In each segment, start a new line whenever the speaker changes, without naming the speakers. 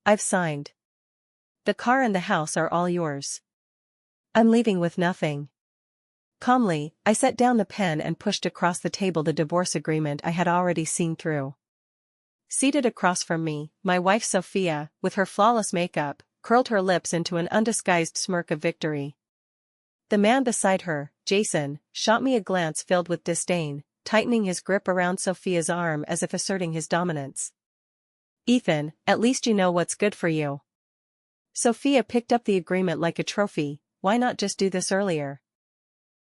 I've signed. The car and the house are all yours. I'm leaving with nothing. Calmly, I set down the pen and pushed across the table the divorce agreement I had already seen through. Seated across from me, my wife Sophia, with her flawless makeup, curled her lips into an undisguised smirk of victory. The man beside her, Jason, shot me a glance filled with disdain, tightening his grip around Sophia's arm as if asserting his dominance. Ethan, at least you know what's good for you. Sophia picked up the agreement like a trophy. Why not just do this earlier?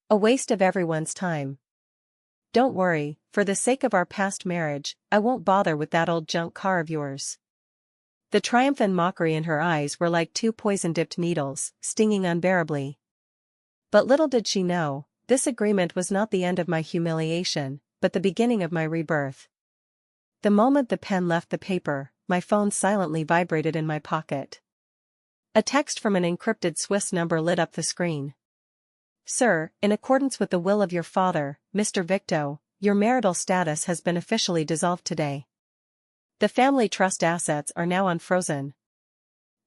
A waste of everyone's time. Don't worry, for the sake of our past marriage, I won't bother with that old junk car of yours. The triumph and mockery in her eyes were like two poison-dipped needles, stinging unbearably. But little did she know, this agreement was not the end of my humiliation, but the beginning of my rebirth. The moment the pen left the paper, my phone silently vibrated in my pocket. A text from an encrypted Swiss number lit up the screen. Sir, in accordance with the will of your father, Mr. Victo, your marital status has been officially dissolved today. The family trust assets are now unfrozen.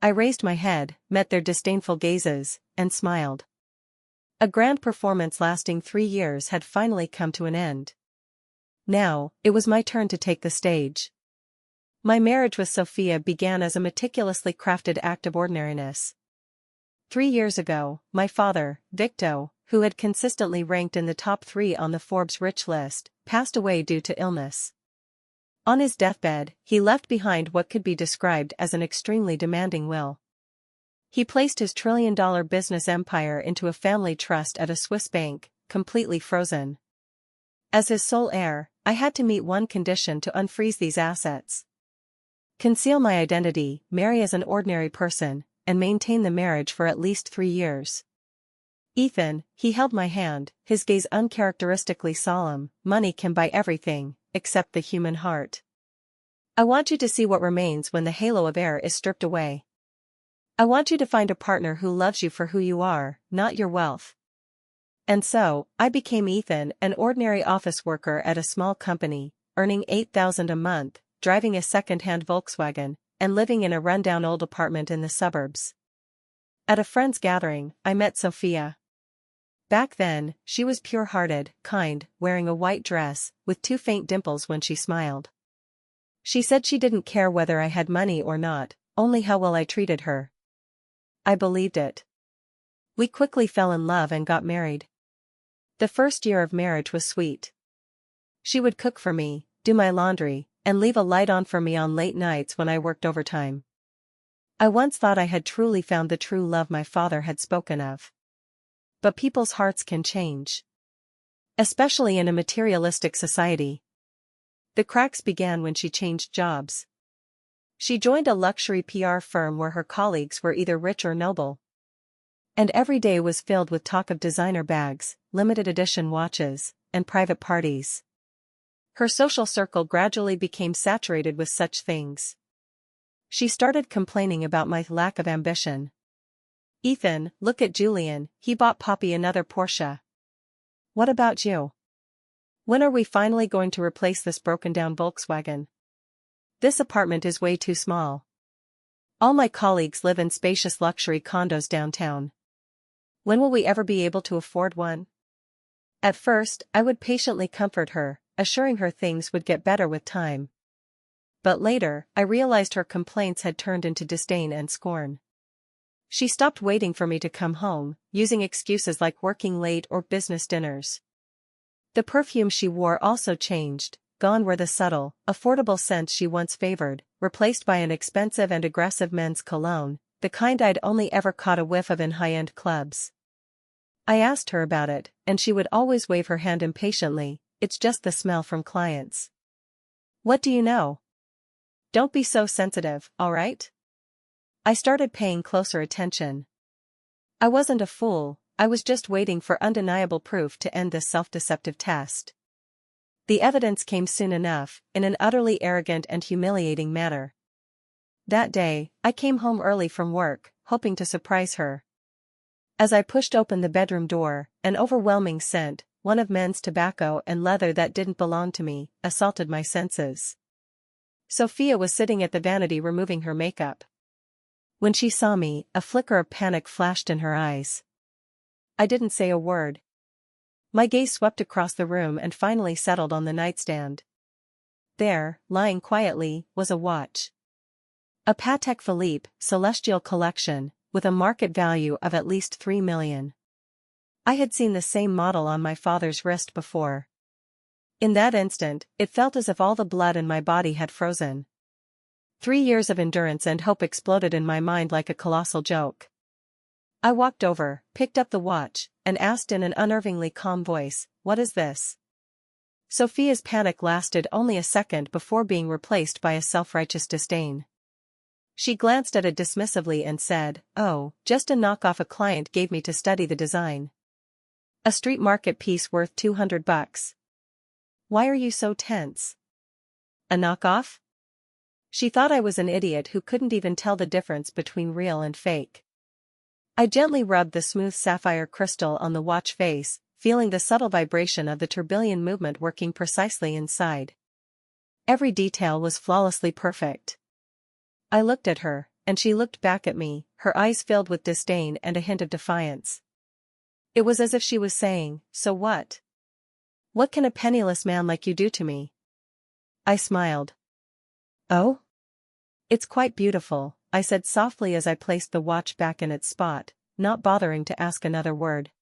I raised my head, met their disdainful gazes, and smiled. A grand performance lasting 3 years had finally come to an end. Now, it was my turn to take the stage. My marriage with Sophia began as a meticulously crafted act of ordinariness. 3 years ago, my father, Victo, who had consistently ranked in the top 3 on the Forbes rich list, passed away due to illness. On his deathbed, he left behind what could be described as an extremely demanding will. He placed his trillion-dollar business empire into a family trust at a Swiss bank, completely frozen. As his sole heir, I had to meet one condition to unfreeze these assets. Conceal my identity, marry as an ordinary person, and maintain the marriage for at least 3 years. Ethan, he held my hand, his gaze uncharacteristically solemn. Money can buy everything, except the human heart. I want you to see what remains when the halo of air is stripped away. I want you to find a partner who loves you for who you are, not your wealth. And so, I became Ethan, an ordinary office worker at a small company, earning $8,000 a month, driving a secondhand Volkswagen, and living in a rundown old apartment in the suburbs. At a friend's gathering, I met Sophia. Back then, she was pure-hearted, kind, wearing a white dress, with 2 faint dimples when she smiled. She said she didn't care whether I had money or not, only how well I treated her. I believed it. We quickly fell in love and got married. The first year of marriage was sweet. She would cook for me, do my laundry, and leave a light on for me on late nights when I worked overtime. I once thought I had truly found the true love my father had spoken of. But people's hearts can change. Especially in a materialistic society. The cracks began when she changed jobs. She joined a luxury PR firm where her colleagues were either rich or noble. And every day was filled with talk of designer bags, limited edition watches, and private parties. Her social circle gradually became saturated with such things. She started complaining about my lack of ambition. Ethan, look at Julian, he bought Poppy another Porsche. What about you? When are we finally going to replace this broken-down Volkswagen? This apartment is way too small. All my colleagues live in spacious luxury condos downtown. When will we ever be able to afford one? At first, I would patiently comfort her, assuring her things would get better with time. But later, I realized her complaints had turned into disdain and scorn. She stopped waiting for me to come home, using excuses like working late or business dinners. The perfume she wore also changed, gone were the subtle, affordable scents she once favored, replaced by an expensive and aggressive men's cologne, the kind I'd only ever caught a whiff of in high-end clubs. I asked her about it, and she would always wave her hand impatiently, it's just the smell from clients. What do you know? Don't be so sensitive, alright? I started paying closer attention. I wasn't a fool, I was just waiting for undeniable proof to end this self-deceptive test. The evidence came soon enough, in an utterly arrogant and humiliating manner. That day, I came home early from work, hoping to surprise her. As I pushed open the bedroom door, an overwhelming scent, one of men's tobacco and leather that didn't belong to me, assaulted my senses. Sophia was sitting at the vanity removing her makeup. When she saw me, a flicker of panic flashed in her eyes. I didn't say a word. My gaze swept across the room and finally settled on the nightstand. There, lying quietly, was a watch. A Patek Philippe Celestial Collection, with a market value of at least 3 million. I had seen the same model on my father's wrist before. In that instant, it felt as if all the blood in my body had frozen. 3 years of endurance and hope exploded in my mind like a colossal joke. I walked over, picked up the watch, and asked in an unnervingly calm voice, "What is this?" Sophia's panic lasted only a second before being replaced by a self-righteous disdain. She glanced at it dismissively and said, "Oh, just a knockoff a client gave me to study the design. A street market piece worth $200. Why are you so tense? A knockoff?" She thought I was an idiot who couldn't even tell the difference between real and fake. I gently rubbed the smooth sapphire crystal on the watch face, feeling the subtle vibration of the tourbillon movement working precisely inside. Every detail was flawlessly perfect. I looked at her, and she looked back at me, her eyes filled with disdain and a hint of defiance. It was as if she was saying, "So what? What can a penniless man like you do to me?" I smiled. "Oh? It's quite beautiful," I said softly as I placed the watch back in its spot, not bothering to ask another word.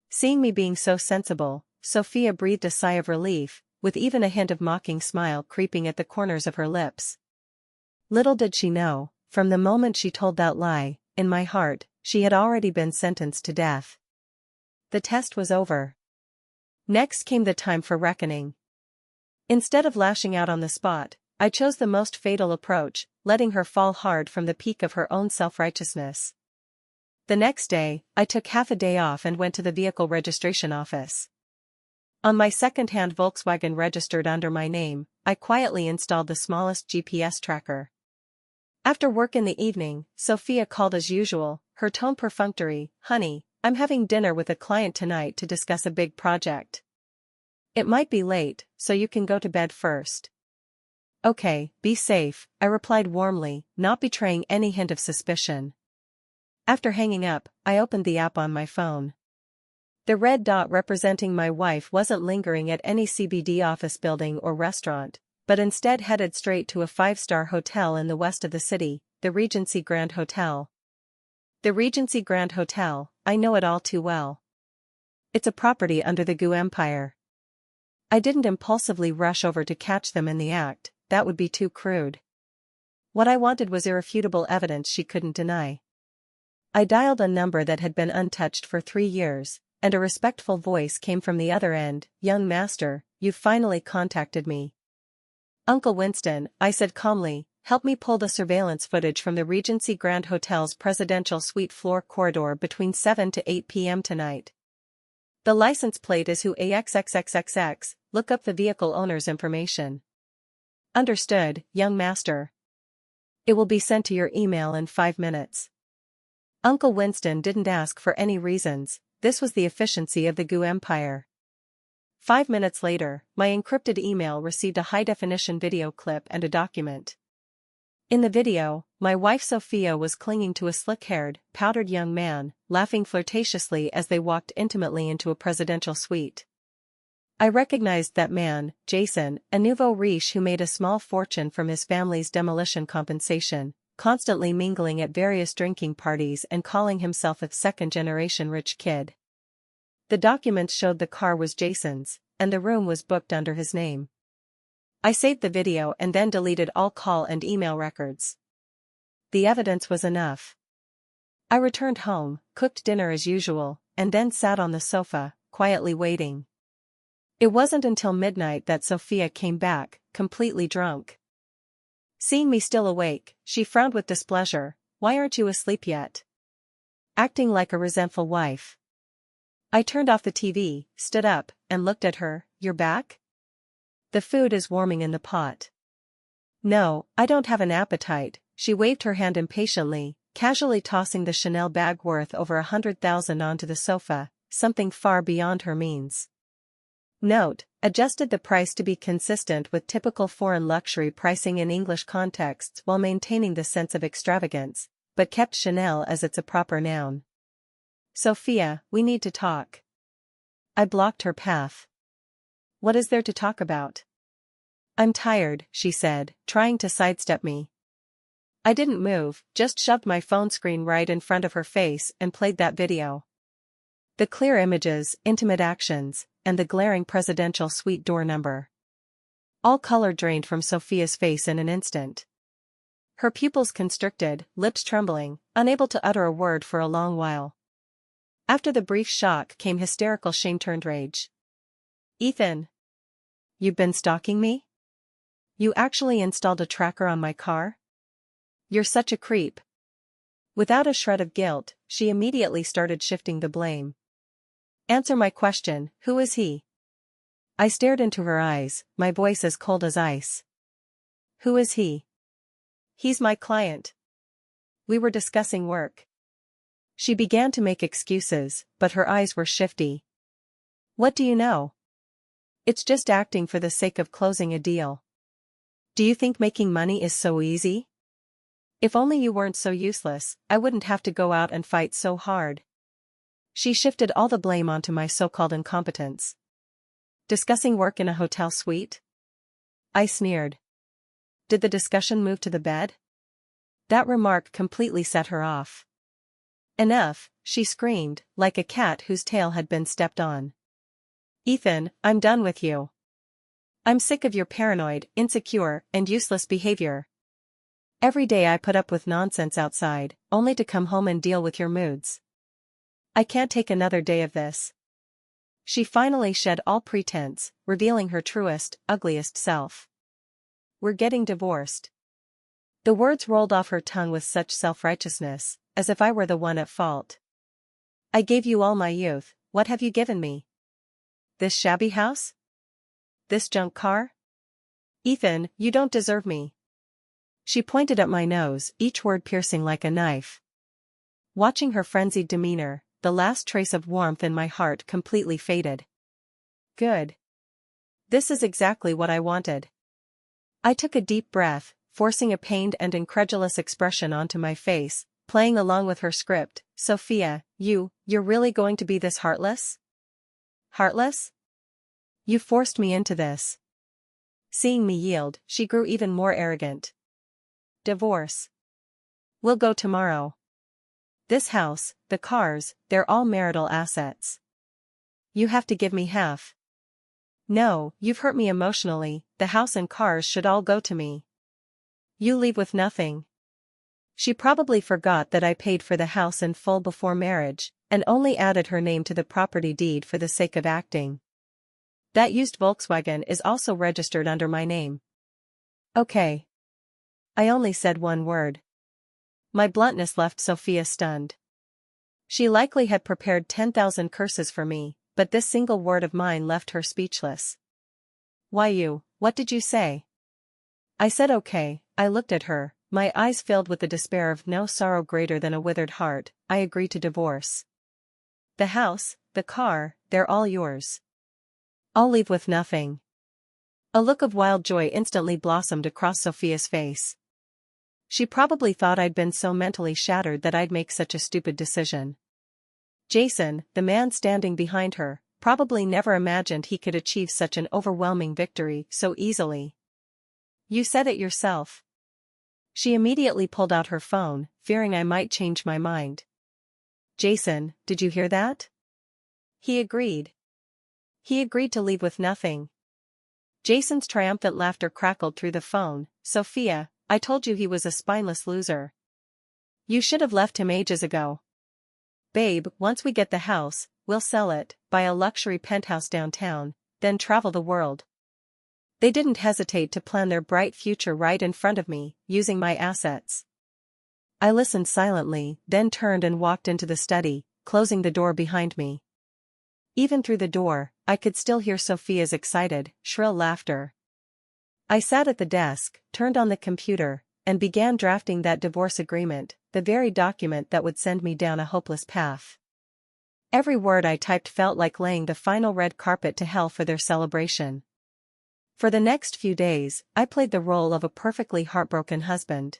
Seeing me being so sensible, Sophia breathed a sigh of relief, with even a hint of mocking smile creeping at the corners of her lips. Little did she know, from the moment she told that lie, in my heart, she had already been sentenced to death. The test was over. Next came the time for reckoning. Instead of lashing out on the spot, I chose the most fatal approach, letting her fall hard from the peak of her own self-righteousness. The next day, I took half a day off and went to the vehicle registration office. On my second-hand Volkswagen registered under my name, I quietly installed the smallest GPS tracker. After work in the evening, Sophia called as usual, her tone perfunctory. "Honey, I'm having dinner with a client tonight to discuss a big project. It might be late, so you can go to bed first." "Okay, be safe," I replied warmly, not betraying any hint of suspicion. After hanging up, I opened the app on my phone. The red dot representing my wife wasn't lingering at any CBD office building or restaurant, but instead headed straight to a 5-star hotel in the west of the city, the Regency Grand Hotel. The Regency Grand Hotel, I know it all too well. It's a property under the Gu Empire. I didn't impulsively rush over to catch them in the act, that would be too crude. What I wanted was irrefutable evidence she couldn't deny. I dialed a number that had been untouched for 3 years, and a respectful voice came from the other end. "Young master, you've finally contacted me." "Uncle Winston," I said calmly, "help me pull the surveillance footage from the Regency Grand Hotel's presidential suite floor corridor between 7 to 8 p.m. tonight. The license plate is Who AXXXXX, look up the vehicle owner's information." "Understood, young master. It will be sent to your email in 5 minutes. Uncle Winston didn't ask for any reasons, this was the efficiency of the Gu Empire. 5 minutes later, my encrypted email received a high-definition video clip and a document. In the video, my wife Sophia was clinging to a slick-haired, powdered young man, laughing flirtatiously as they walked intimately into a presidential suite. I recognized that man, Jason, a nouveau riche who made a small fortune from his family's demolition compensation, constantly mingling at various drinking parties and calling himself a second-generation rich kid. The documents showed the car was Jason's, and the room was booked under his name. I saved the video and then deleted all call and email records. The evidence was enough. I returned home, cooked dinner as usual, and then sat on the sofa, quietly waiting. It wasn't until midnight that Sophia came back, completely drunk. Seeing me still awake, she frowned with displeasure. "Why aren't you asleep yet?" Acting like a resentful wife. I turned off the TV, stood up, and looked at her. "You're back? The food is warming in the pot." "No, I don't have an appetite," she waved her hand impatiently, casually tossing the Chanel bag worth over 100,000 onto the sofa, something far beyond her means. Note, adjusted the price to be consistent with typical foreign luxury pricing in English contexts while maintaining the sense of extravagance. but kept Chanel as it's a proper noun. Sophia, we need to talk. I blocked her path. What is there to talk about? I'm tired, she said, trying to sidestep me. I didn't move, just shoved my phone screen right in front of her face and played that video. The clear images, intimate actions, and the glaring presidential suite door number. All color drained from Sophia's face in an instant. Her pupils constricted, lips trembling, unable to utter a word for a long while. After the brief shock came hysterical shame-turned rage. Ethan. You've been stalking me? You actually installed a tracker on my car? You're such a creep. Without a shred of guilt, she immediately started shifting the blame. Answer my question, who is he? I stared into her eyes, my voice as cold as ice. Who is he? He's my client. We were discussing work. She began to make excuses, but her eyes were shifty. What do you know? It's just acting for the sake of closing a deal. Do you think making money is so easy? If only you weren't so useless, I wouldn't have to go out and fight so hard. She shifted all the blame onto my so-called incompetence. Discussing work in a hotel suite? I sneered. Did the discussion move to the bed? That remark completely set her off. Enough, she screamed, like a cat whose tail had been stepped on. Ethan, I'm done with you. I'm sick of your paranoid, insecure, and useless behavior. Every day I put up with nonsense outside, only to come home and deal with your moods. I can't take another day of this. She finally shed all pretense, revealing her truest, ugliest self. We're getting divorced. The words rolled off her tongue with such self-righteousness, as if I were the one at fault. I gave you all my youth, what have you given me? This shabby house? This junk car? Ethan, you don't deserve me. She pointed at my nose, each word piercing like a knife. Watching her frenzied demeanor, the last trace of warmth in my heart completely faded. Good. This is exactly what I wanted. I took a deep breath, forcing a pained and incredulous expression onto my face, playing along with her script. Sophia, you're really going to be this heartless? Heartless? You forced me into this. Seeing me yield, she grew even more arrogant. Divorce. We'll go tomorrow. This house, the cars, they're all marital assets. You have to give me half. No, you've hurt me emotionally, the house and cars should all go to me. You leave with nothing. She probably forgot that I paid for the house in full before marriage, and only added her name to the property deed for the sake of acting. That used Volkswagen is also registered under my name. Okay. I only said one word. My bluntness left Sophia stunned. She likely had prepared 10,000 curses for me, but this single word of mine left her speechless. What did you say? I said okay. I looked at her, my eyes filled with the despair of no sorrow greater than a withered heart. I agree to divorce. The house, the car, they're all yours. I'll leave with nothing. A look of wild joy instantly blossomed across Sophia's face. She probably thought I'd been so mentally shattered that I'd make such a stupid decision. Jason, the man standing behind her, probably never imagined he could achieve such an overwhelming victory so easily. You said it yourself. She immediately pulled out her phone, fearing I might change my mind. Jason, did you hear that? He agreed. He agreed to leave with nothing. Jason's triumphant laughter crackled through the phone. Sophia, I told you he was a spineless loser. You should have left him ages ago. Babe, once we get the house, we'll sell it, buy a luxury penthouse downtown, then travel the world. They didn't hesitate to plan their bright future right in front of me, using my assets. I listened silently, then turned and walked into the study, closing the door behind me. Even through the door, I could still hear Sophia's excited, shrill laughter. I sat at the desk, turned on the computer, and began drafting that divorce agreement, the very document that would send me down a hopeless path. Every word I typed felt like laying the final red carpet to hell for their celebration. For the next few days, I played the role of a perfectly heartbroken husband.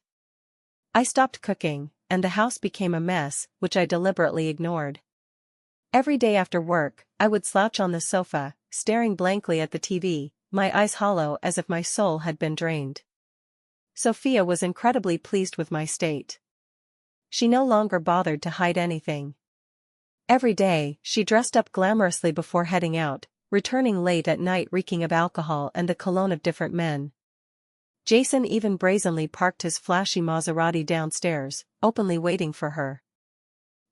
I stopped cooking, and the house became a mess, which I deliberately ignored. Every day after work, I would slouch on the sofa, staring blankly at the TV, my eyes hollow as if my soul had been drained. Sophia was incredibly pleased with my state. She no longer bothered to hide anything. Every day, she dressed up glamorously before heading out, returning late at night reeking of alcohol and the cologne of different men. Jason even brazenly parked his flashy Maserati downstairs, openly waiting for her.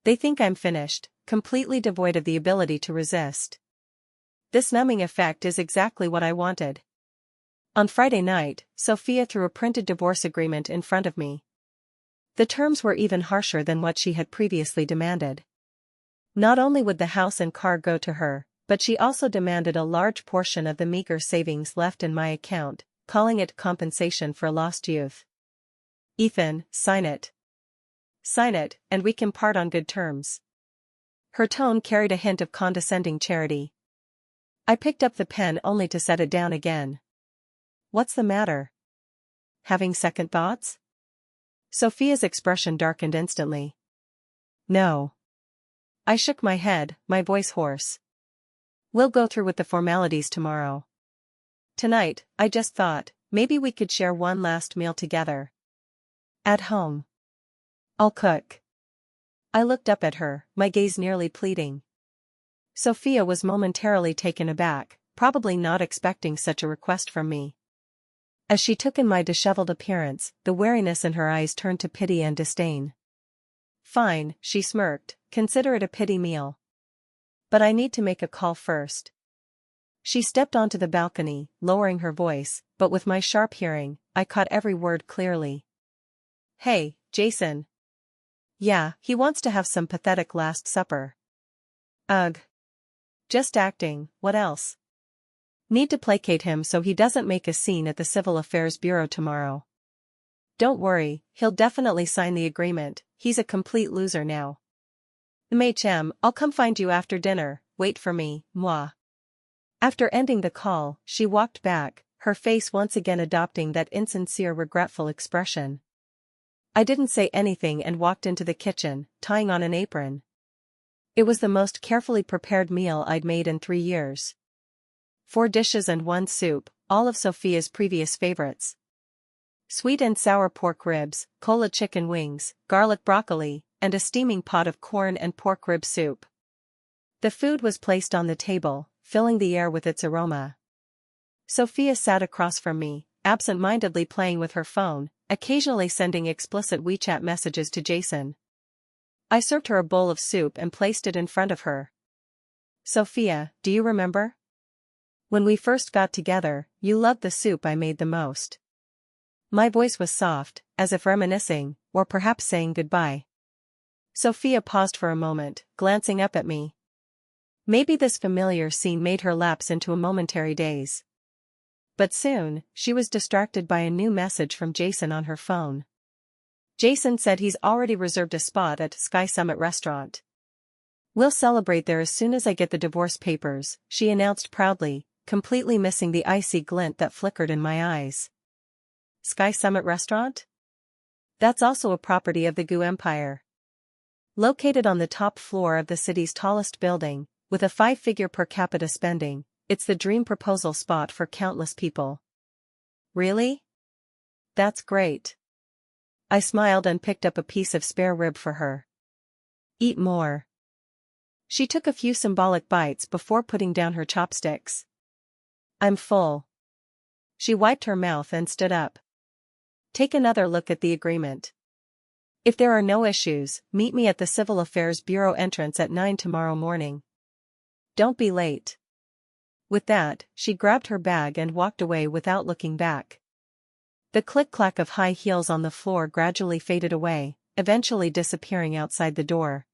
They think I'm finished, completely devoid of the ability to resist. This numbing effect is exactly what I wanted. On Friday night, Sophia threw a printed divorce agreement in front of me. The terms were even harsher than what she had previously demanded. Not only would the house and car go to her, but she also demanded a large portion of the meager savings left in my account, calling it compensation for lost youth. Ethan, sign it. Sign it, and we can part on good terms. Her tone carried a hint of condescending charity. I picked up the pen only to set it down again. What's the matter? Having second thoughts? Sophia's expression darkened instantly. No. I shook my head, my voice hoarse. We'll go through with the formalities tomorrow. Tonight, I just thought, maybe we could share one last meal together. At home. I'll cook. I looked up at her, my gaze nearly pleading. Sophia was momentarily taken aback, probably not expecting such a request from me. As she took in my disheveled appearance, the wariness in her eyes turned to pity and disdain. Fine, she smirked, consider it a pity meal. But I need to make a call first. She stepped onto the balcony, lowering her voice, but with my sharp hearing, I caught every word clearly. Hey, Jason. Yeah, he wants to have some pathetic last supper. Ugh. Just acting, what else? Need to placate him so he doesn't make a scene at the Civil Affairs Bureau tomorrow. Don't worry, he'll definitely sign the agreement, he's a complete loser now. MHM, I'll come find you after dinner, wait for me, moi. After ending the call, she walked back, her face once again adopting that insincere regretful expression. I didn't say anything and walked into the kitchen, tying on an apron. It was the most carefully prepared meal I'd made in 3 years. 4 dishes and 1 soup, all of Sophia's previous favorites. Sweet and sour pork ribs, cola chicken wings, garlic broccoli, and a steaming pot of corn and pork rib soup. The food was placed on the table, filling the air with its aroma. Sophia sat across from me, absent-mindedly playing with her phone, occasionally sending explicit WeChat messages to Jason. I served her a bowl of soup and placed it in front of her. Sophia, do you remember? When we first got together, you loved the soup I made the most. My voice was soft, as if reminiscing, or perhaps saying goodbye. Sophia paused for a moment, glancing up at me. Maybe this familiar scene made her lapse into a momentary daze. But soon, she was distracted by a new message from Jason on her phone. Jason said he's already reserved a spot at Sky Summit Restaurant. We'll celebrate there as soon as I get the divorce papers, she announced proudly, completely missing the icy glint that flickered in my eyes. Sky Summit Restaurant? That's also a property of the Gu Empire. Located on the top floor of the city's tallest building, with a 5-figure per capita spending, it's the dream proposal spot for countless people. Really? That's great. I smiled and picked up a piece of spare rib for her. Eat more. She took a few symbolic bites before putting down her chopsticks. I'm full. She wiped her mouth and stood up. Take another look at the agreement. If there are no issues, meet me at the Civil Affairs Bureau entrance at 9 tomorrow morning. Don't be late. With that, she grabbed her bag and walked away without looking back. The click-clack of high heels on the floor gradually faded away, eventually disappearing outside the door.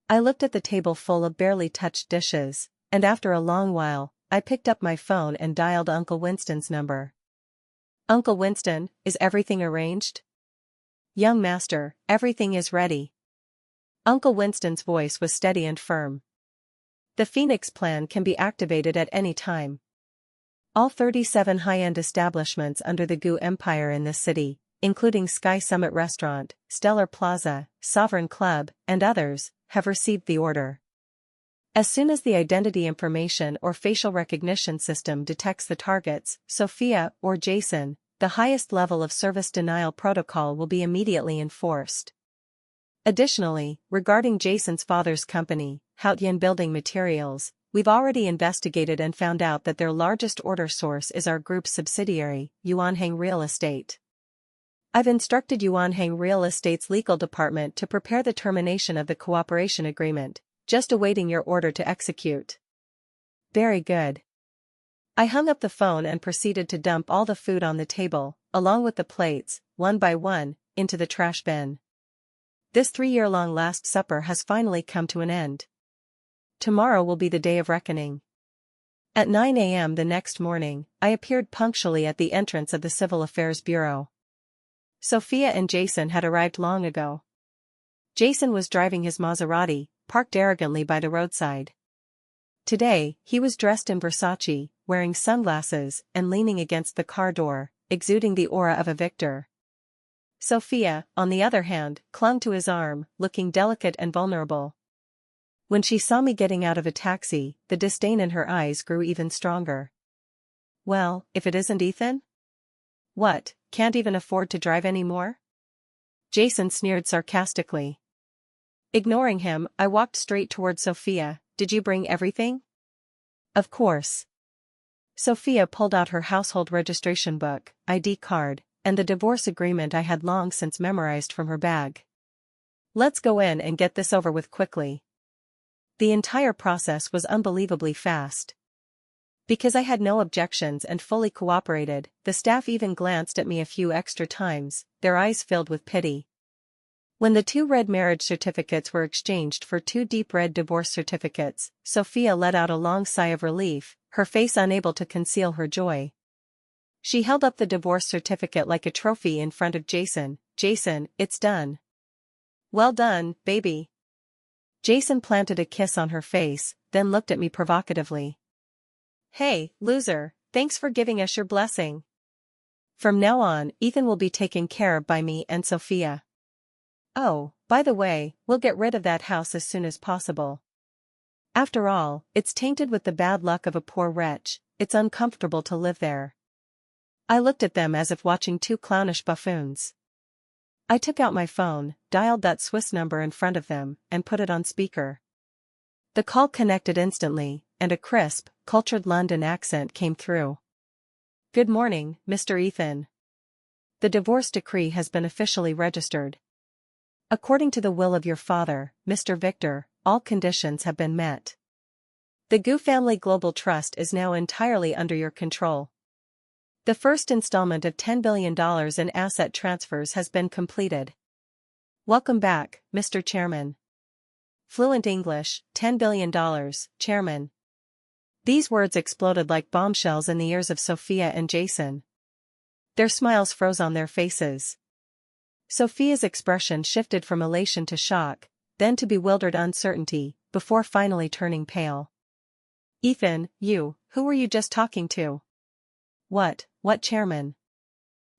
I looked at the table full of barely touched dishes, and after a long while, I picked up my phone and dialed Uncle Winston's number. Uncle Winston, is everything arranged? Young master, everything is ready. Uncle Winston's voice was steady and firm. The Phoenix plan can be activated at any time. All 37 high-end establishments under the Gu Empire in this city, including Sky Summit Restaurant, Stellar Plaza, Sovereign Club, and others, have received the order. As soon as the identity information or facial recognition system detects the targets, Sophia or Jason, the highest level of service denial protocol will be immediately enforced. Additionally, regarding Jason's father's company, Houtyin Building Materials, we've already investigated and found out that their largest order source is our group's subsidiary, Yuanhang Real Estate. I've instructed Yuanhang Real Estate's legal department to prepare the termination of the cooperation agreement, just awaiting your order to execute. Very good. I hung up the phone and proceeded to dump all the food on the table, along with the plates, one by one, into the trash bin. This 3-year-long Last Supper has finally come to an end. Tomorrow will be the day of reckoning. At 9 a.m. the next morning, I appeared punctually at the entrance of the Civil Affairs Bureau. Sophia and Jason had arrived long ago. Jason was driving his Maserati, parked arrogantly by the roadside. Today, he was dressed in Versace, wearing sunglasses and leaning against the car door, exuding the aura of a victor. Sophia, on the other hand, clung to his arm, looking delicate and vulnerable. When she saw me getting out of a taxi, the disdain in her eyes grew even stronger. Well, if it isn't Ethan? What, can't even afford to drive anymore? Jason sneered sarcastically. Ignoring him, I walked straight toward Sophia. Did you bring everything? Of course. Sophia pulled out her household registration book, ID card, and the divorce agreement I had long since memorized from her bag. Let's go in and get this over with quickly. The entire process was unbelievably fast. Because I had no objections and fully cooperated, the staff even glanced at me a few extra times, their eyes filled with pity. When the 2 red marriage certificates were exchanged for 2 deep red divorce certificates, Sophia let out a long sigh of relief, her face unable to conceal her joy. She held up the divorce certificate like a trophy in front of Jason. Jason, it's done. Well done, baby. Jason planted a kiss on her face, then looked at me provocatively. Hey, loser, thanks for giving us your blessing. From now on, Ethan will be taken care of by me and Sophia. Oh, by the way, we'll get rid of that house as soon as possible. After all, it's tainted with the bad luck of a poor wretch, it's uncomfortable to live there. I looked at them as if watching 2 clownish buffoons. I took out my phone, dialed that Swiss number in front of them, and put it on speaker. The call connected instantly, and a crisp, cultured London accent came through. Good morning, Mr. Ethan. The divorce decree has been officially registered. According to the will of your father, Mr. Victor, all conditions have been met. The Gu Family Global Trust is now entirely under your control. The first installment of $10 billion in asset transfers has been completed. Welcome back, Mr. Chairman. Fluent English, $10 billion, Chairman. These words exploded like bombshells in the ears of Sophia and Jason. Their smiles froze on their faces. Sophia's expression shifted from elation to shock, then to bewildered uncertainty, before finally turning pale. Ethan, who were you just talking to? What chairman?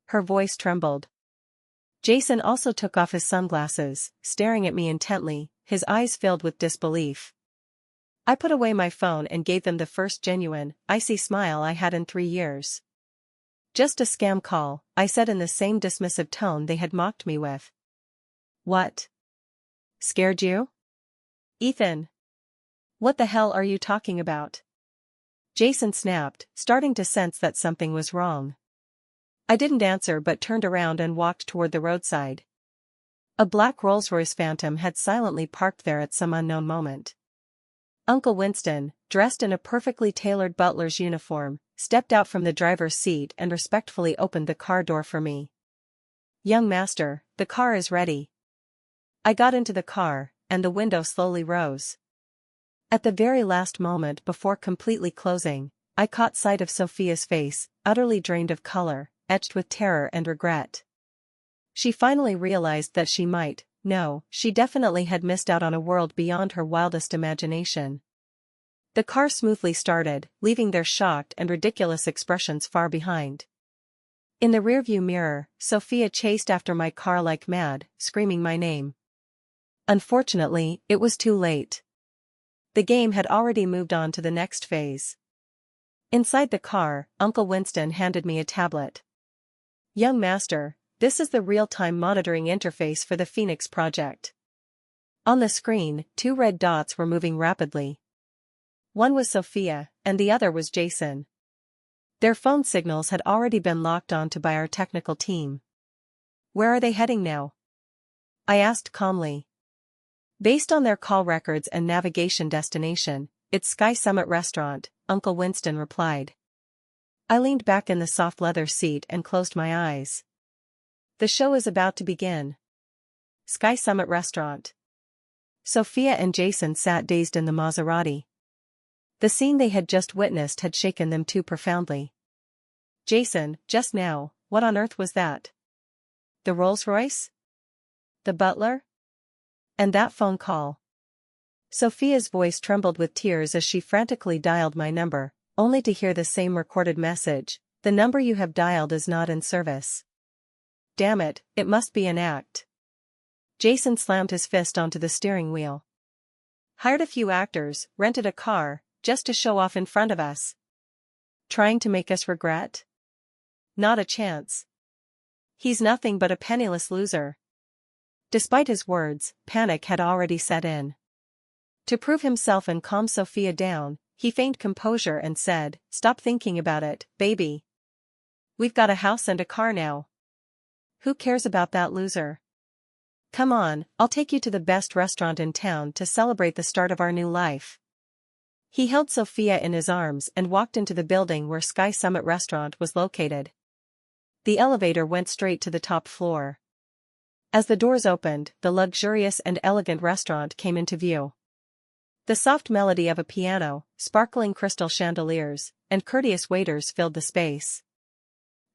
Her voice trembled. Jason also took off his sunglasses, staring at me intently, his eyes filled with disbelief. I put away my phone and gave them the first genuine, icy smile I had in 3 years. Just a scam call, I said in the same dismissive tone they had mocked me with. What? Scared you? Ethan. What the hell are you talking about? Jason snapped, starting to sense that something was wrong. I didn't answer but turned around and walked toward the roadside. A black Rolls-Royce Phantom had silently parked there at some unknown moment. Uncle Winston, dressed in a perfectly tailored butler's uniform, stepped out from the driver's seat and respectfully opened the car door for me. Young master, the car is ready. I got into the car, and the window slowly rose. At the very last moment before completely closing, I caught sight of Sophia's face, utterly drained of color, etched with terror and regret. She finally realized that she definitely had missed out on a world beyond her wildest imagination. The car smoothly started, leaving their shocked and ridiculous expressions far behind. In the rearview mirror, Sophia chased after my car like mad, screaming my name. Unfortunately, it was too late. The game had already moved on to the next phase. Inside the car, Uncle Winston handed me a tablet. "Young master, this is the real-time monitoring interface for the Phoenix project." On the screen, 2 red dots were moving rapidly. One was Sophia, and the other was Jason. Their phone signals had already been locked onto by our technical team. "Where are they heading now?" I asked calmly. "Based on their call records and navigation destination, it's Sky Summit Restaurant," Uncle Winston replied. I leaned back in the soft leather seat and closed my eyes. The show is about to begin. Sky Summit Restaurant. Sophia and Jason sat dazed in the Maserati. The scene they had just witnessed had shaken them too profoundly. "Jason, just now, what on earth was that? The Rolls-Royce? The butler? And that phone call?" Sophia's voice trembled with tears as she frantically dialed my number, only to hear the same recorded message: "The number you have dialed is not in service." Damn it, it must be an act. Jason slammed his fist onto the steering wheel. "Hired a few actors, rented a car, just to show off in front of us. Trying to make us regret? Not a chance. He's nothing but a penniless loser." Despite his words, panic had already set in. To prove himself and calm Sophia down, he feigned composure and said, "Stop thinking about it, baby. We've got a house and a car now. Who cares about that loser? Come on, I'll take you to the best restaurant in town to celebrate the start of our new life." He held Sophia in his arms and walked into the building where Sky Summit Restaurant was located. The elevator went straight to the top floor. As the doors opened, the luxurious and elegant restaurant came into view. The soft melody of a piano, sparkling crystal chandeliers, and courteous waiters filled the space.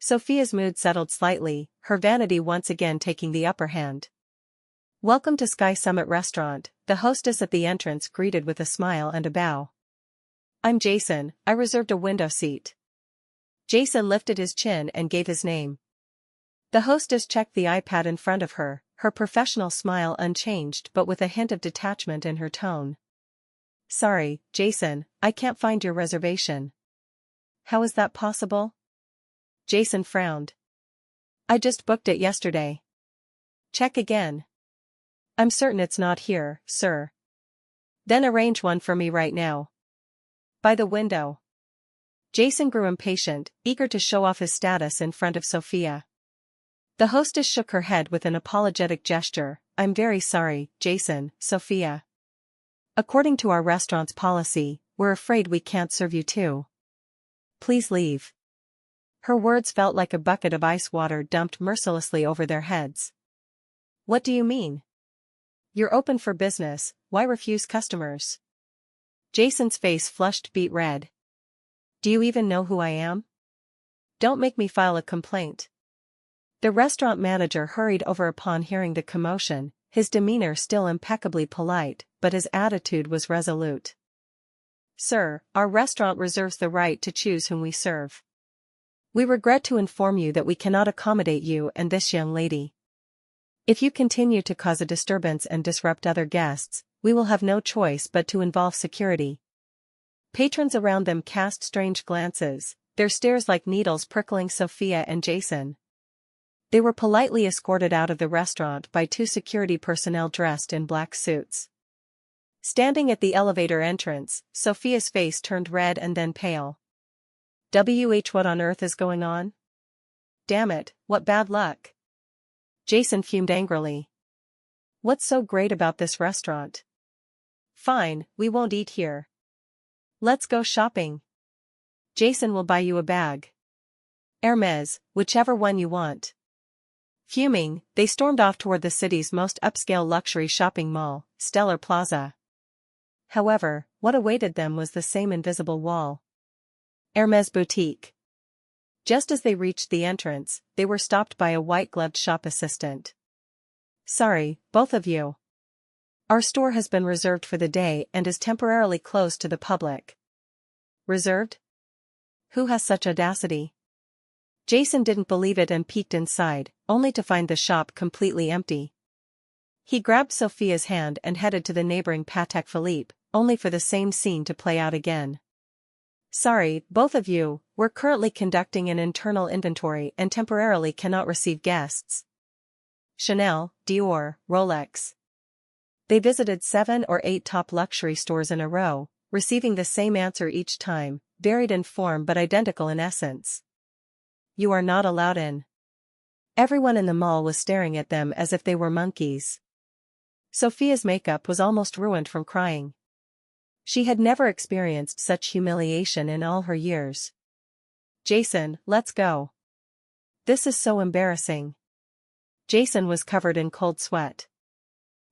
Sophia's mood settled slightly, her vanity once again taking the upper hand. "Welcome to Sky Summit Restaurant," the hostess at the entrance greeted with a smile and a bow. "I'm Jason, I reserved a window seat." Jason lifted his chin and gave his name. The hostess checked the iPad in front of her, her professional smile unchanged but with a hint of detachment in her tone. "Sorry, Jason, I can't find your reservation." "How is that possible?" Jason frowned. "I just booked it yesterday." "Check again." "I'm certain it's not here, sir." "Then arrange one for me right now." "By the window." Jason grew impatient, eager to show off his status in front of Sophia. The hostess shook her head with an apologetic gesture. "I'm very sorry, Jason, Sophia. According to our restaurant's policy, we're afraid we can't serve you too. Please leave." Her words felt like a bucket of ice water dumped mercilessly over their heads. "What do you mean? You're open for business, why refuse customers?" Jason's face flushed beet red. "Do you even know who I am? Don't make me file a complaint." The restaurant manager hurried over upon hearing the commotion, his demeanor still impeccably polite, but his attitude was resolute. "Sir, our restaurant reserves the right to choose whom we serve. We regret to inform you that we cannot accommodate you and this young lady. If you continue to cause a disturbance and disrupt other guests, we will have no choice but to involve security." Patrons around them cast strange glances, their stares like needles prickling Sophia and Jason. They were politely escorted out of the restaurant by 2 security personnel dressed in black suits. Standing at the elevator entrance, Sophia's face turned red and then pale. What on earth is going on? Damn it, what bad luck. Jason fumed angrily. What's so great about this restaurant? Fine, we won't eat here. Let's go shopping. Jason will buy you a bag. Hermes, whichever one you want. Fuming, they stormed off toward the city's most upscale luxury shopping mall, Stellar Plaza. However, what awaited them was the same invisible wall. Hermes Boutique. Just as they reached the entrance, they were stopped by a white-gloved shop assistant. Sorry, both of you. Our store has been reserved for the day and is temporarily closed to the public. Reserved? Who has such audacity? Jason didn't believe it and peeked inside, only to find the shop completely empty. He grabbed Sophia's hand and headed to the neighboring Patek Philippe, only for the same scene to play out again. "Sorry, both of you, we're currently conducting an internal inventory and temporarily cannot receive guests." Chanel, Dior, Rolex. They visited 7 or 8 top luxury stores in a row, receiving the same answer each time, varied in form but identical in essence. "You are not allowed in." Everyone in the mall was staring at them as if they were monkeys. Sophia's makeup was almost ruined from crying. She had never experienced such humiliation in all her years. "Jason, let's go. This is so embarrassing." Jason was covered in cold sweat.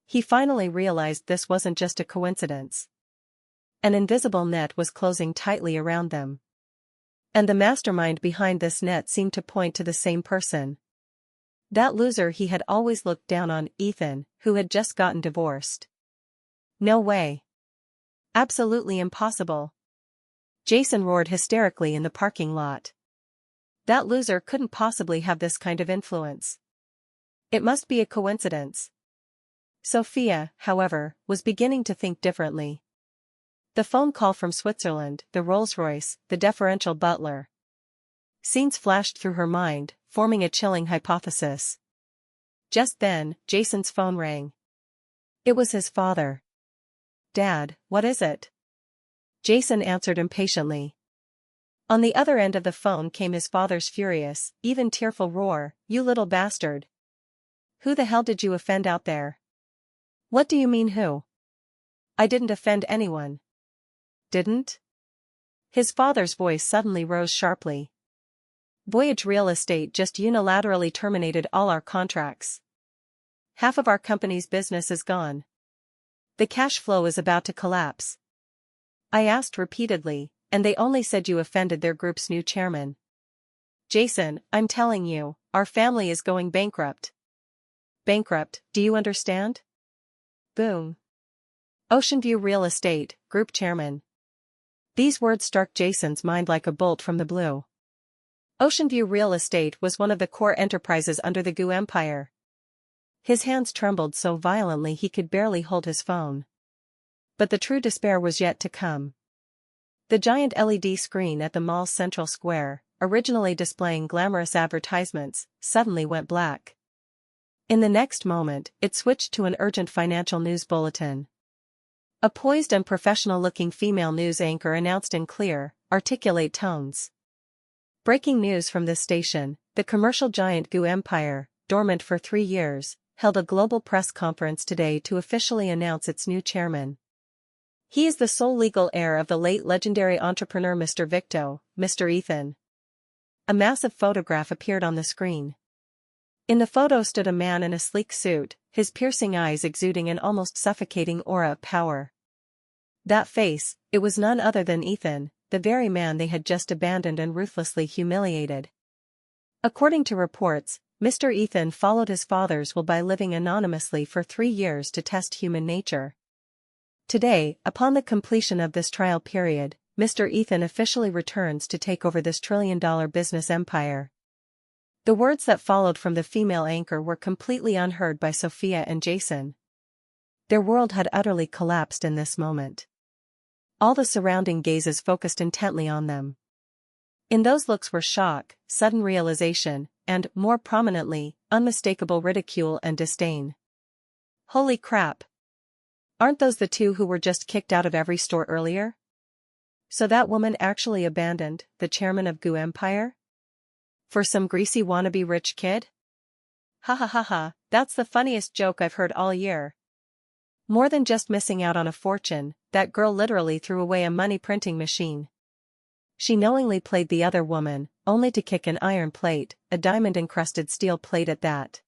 He finally realized this wasn't just a coincidence. An invisible net was closing tightly around them. And the mastermind behind this net seemed to point to the same person. That loser he had always looked down on, Ethan, who had just gotten divorced. No way. Absolutely impossible. Jason roared hysterically in the parking lot. That loser couldn't possibly have this kind of influence. It must be a coincidence. Sophia, however, was beginning to think differently. The phone call from Switzerland, the Rolls-Royce, the deferential butler. Scenes flashed through her mind, forming a chilling hypothesis. Just then, Jason's phone rang. It was his father. "Dad, what is it?" Jason answered impatiently. On the other end of the phone came his father's furious, even tearful roar, "You little bastard! Who the hell did you offend out there?" "What do you mean who? I didn't offend anyone." "Didn't?" His father's voice suddenly rose sharply. "Voyage Real Estate just unilaterally terminated all our contracts. Half of our company's business is gone. The cash flow is about to collapse. I asked repeatedly, and they only said you offended their group's new chairman. Jason, I'm telling you, our family is going bankrupt." "Bankrupt, do you understand?" Boom. Oceanview Real Estate, Group Chairman. These words struck Jason's mind like a bolt from the blue. Oceanview Real Estate was one of the core enterprises under the Gu Empire. His hands trembled so violently he could barely hold his phone. But the true despair was yet to come. The giant LED screen at the mall's central square, originally displaying glamorous advertisements, suddenly went black. In the next moment, it switched to an urgent financial news bulletin. A poised and professional-looking female news anchor announced in clear, articulate tones. "Breaking news from this station, the commercial giant Gu Empire, dormant for 3 years, held a global press conference today to officially announce its new chairman. He is the sole legal heir of the late legendary entrepreneur Mr. Victo, Mr. Ethan." A massive photograph appeared on the screen. In the photo stood a man in a sleek suit, his piercing eyes exuding an almost suffocating aura of power. That face, it was none other than Ethan, the very man they had just abandoned and ruthlessly humiliated. According to reports, Mr. Ethan followed his father's will by living anonymously for 3 years to test human nature. Today, upon the completion of this trial period, Mr. Ethan officially returns to take over this trillion-dollar business empire. The words that followed from the female anchor were completely unheard by Sophia and Jason. Their world had utterly collapsed in this moment. All the surrounding gazes focused intently on them. In those looks were shock, sudden realization, and, more prominently, unmistakable ridicule and disdain. Holy crap! Aren't those the two who were just kicked out of every store earlier? So that woman actually abandoned the chairman of Gu Empire? For some greasy wannabe rich kid? Ha ha ha ha, that's the funniest joke I've heard all year. More than just missing out on a fortune, that girl literally threw away a money-printing machine. She knowingly played the other woman, only to kick an iron plate, a diamond-encrusted steel plate at that.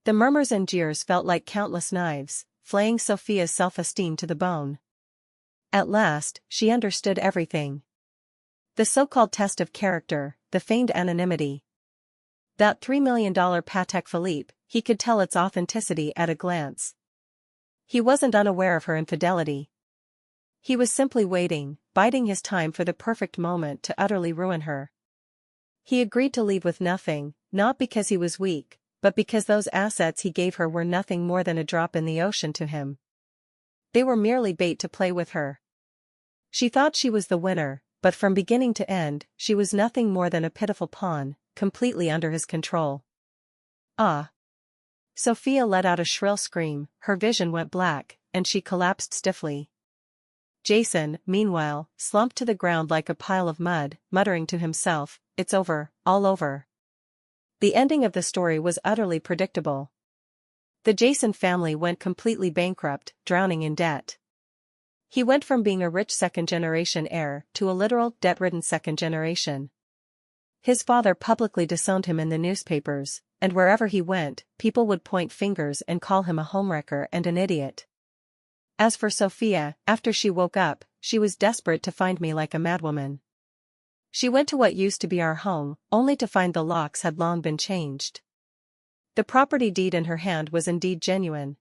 The murmurs and jeers felt like countless knives, flaying Sophia's self-esteem to the bone. At last, she understood everything. The so-called test of character, the feigned anonymity. That $3 million Patek Philippe, he could tell its authenticity at a glance. He wasn't unaware of her infidelity. He was simply waiting, biding his time for the perfect moment to utterly ruin her. He agreed to leave with nothing, not because he was weak, but because those assets he gave her were nothing more than a drop in the ocean to him. They were merely bait to play with her. She thought she was the winner, but from beginning to end, she was nothing more than a pitiful pawn, completely under his control. Ah! Sophia let out a shrill scream, her vision went black, and she collapsed stiffly. Jason, meanwhile, slumped to the ground like a pile of mud, muttering to himself, "It's over, all over." The ending of the story was utterly predictable. The Jason family went completely bankrupt, drowning in debt. He went from being a rich second-generation heir to a literal, debt-ridden second generation. His father publicly disowned him in the newspapers, and wherever he went, people would point fingers and call him a homewrecker and an idiot. As for Sophia, after she woke up, she was desperate to find me like a madwoman. She went to what used to be our home, only to find the locks had long been changed. The property deed in her hand was indeed genuine.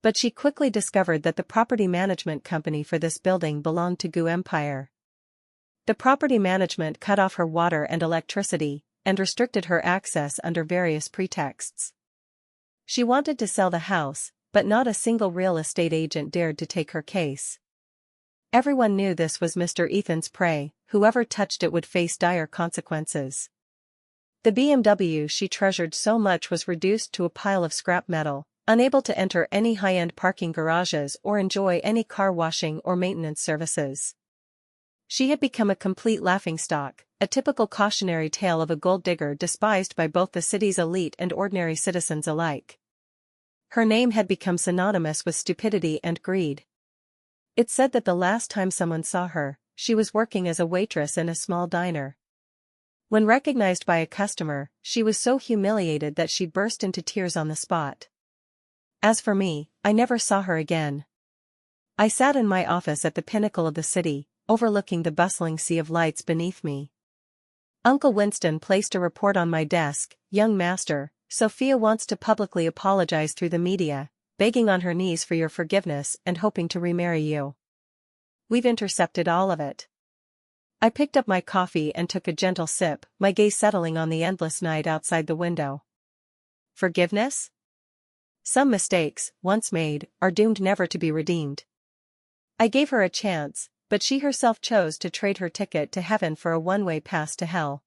But she quickly discovered that the property management company for this building belonged to Gu Empire. The property management cut off her water and electricity, and restricted her access under various pretexts. She wanted to sell the house, but not a single real estate agent dared to take her case. Everyone knew this was Mr. Ethan's prey, whoever touched it would face dire consequences. The BMW she treasured so much was reduced to a pile of scrap metal, unable to enter any high-end parking garages or enjoy any car washing or maintenance services. She had become a complete laughingstock, a typical cautionary tale of a gold digger despised by both the city's elite and ordinary citizens alike. Her name had become synonymous with stupidity and greed. It's said that the last time someone saw her, she was working as a waitress in a small diner. When recognized by a customer, she was so humiliated that she burst into tears on the spot. As for me, I never saw her again. I sat in my office at the pinnacle of the city, overlooking the bustling sea of lights beneath me. Uncle Winston placed a report on my desk, "Young master, Sophia wants to publicly apologize through the media, begging on her knees for your forgiveness and hoping to remarry you. We've intercepted all of it." I picked up my coffee and took a gentle sip, my gaze settling on the endless night outside the window. Forgiveness? Some mistakes, once made, are doomed never to be redeemed. I gave her a chance, but she herself chose to trade her ticket to heaven for a one-way pass to hell.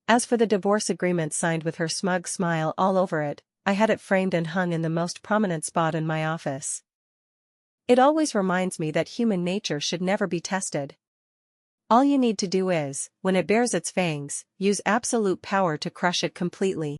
As for the divorce agreement signed with her smug smile all over it, I had it framed and hung in the most prominent spot in my office. It always reminds me that human nature should never be tested. All you need to do is, when it bares its fangs, use absolute power to crush it completely.